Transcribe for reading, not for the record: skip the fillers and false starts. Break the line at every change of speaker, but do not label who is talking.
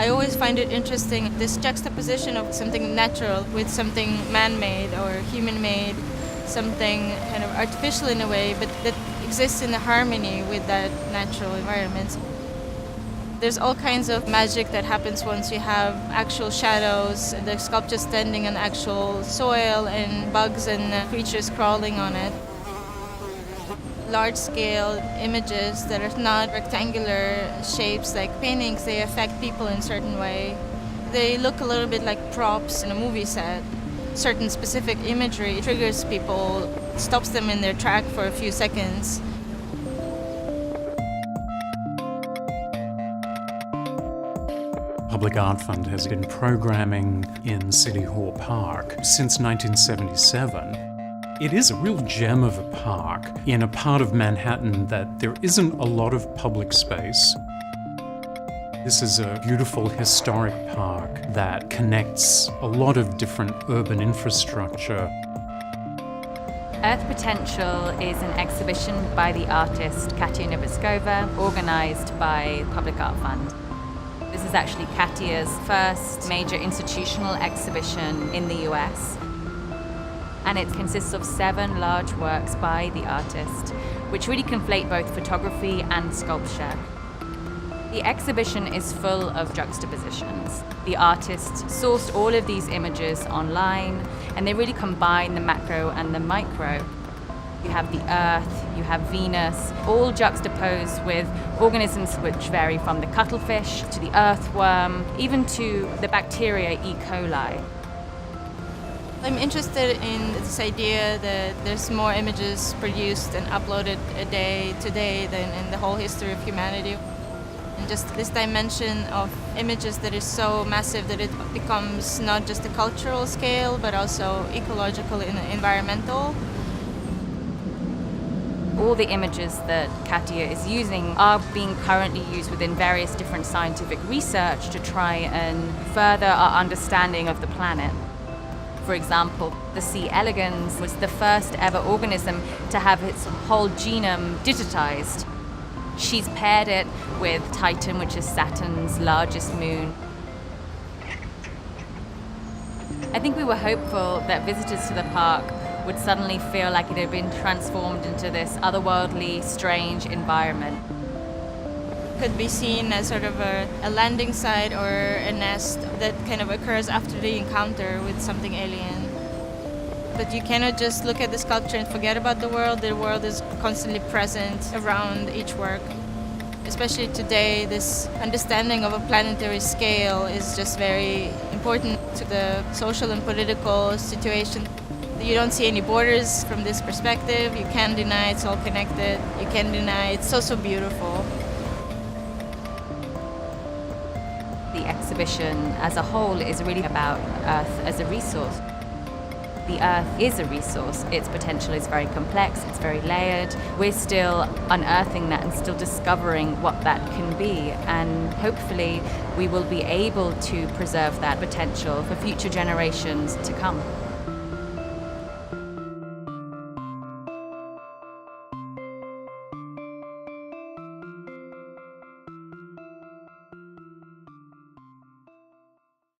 I always find it interesting, this juxtaposition of something natural with something man-made or human-made, something kind of artificial in a way, but that exists in harmony with that natural environment. There's all kinds of magic that happens once you have actual shadows, the sculpture standing on actual soil and bugs and creatures crawling on it. Large-scale images that are not rectangular shapes like paintings, they affect people in a certain way. They look a little bit like props in a movie set. Certain specific imagery triggers people, stops them in their track for a few seconds.
Public Art Fund has been programming in City Hall Park since 1977. It is a real gem of a park in a part of Manhattan that there isn't a lot of public space. This is a beautiful historic park that connects a lot of different urban infrastructure.
Earth Potential is an exhibition by the artist Katja Novitskova, organised by Public Art Fund. This is actually Katja's first major institutional exhibition in the US. And it consists of 7 large works by the artist, which really conflate both photography and sculpture. The exhibition is full of juxtapositions. The artist sourced all of these images online, and they really combine the macro and the micro. You have the Earth, you have Venus, all juxtaposed with organisms which vary from the cuttlefish to the earthworm, even to the bacteria E. coli.
I'm interested in this idea that there's more images produced and uploaded a day today than in the whole history of humanity. And just this dimension of images that is so massive that it becomes not just a cultural scale, but also ecological and environmental.
All the images that Katja is using are being currently used within various different scientific research to try and further our understanding of the planet. For example, the C. elegans was the first ever organism to have its whole genome digitized. She's paired it with Titan, which is Saturn's largest moon. I think we were hopeful that visitors to the park would suddenly feel like it had been transformed into this otherworldly, strange environment.
Could be seen as sort of a landing site or a nest that kind of occurs after the encounter with something alien. But you cannot just look at the sculpture and forget about the world. The world is constantly present around each work. Especially today, this understanding of a planetary scale is just very important to the social and political situation. You don't see any borders from this perspective. You can't deny it's all connected. You can't deny it's so beautiful.
The exhibition as a whole is really about Earth as a resource. The Earth is a resource. Its potential is very complex, it's very layered. We're still unearthing that and still discovering what that can be. And hopefully we will be able to preserve that potential for future generations to come.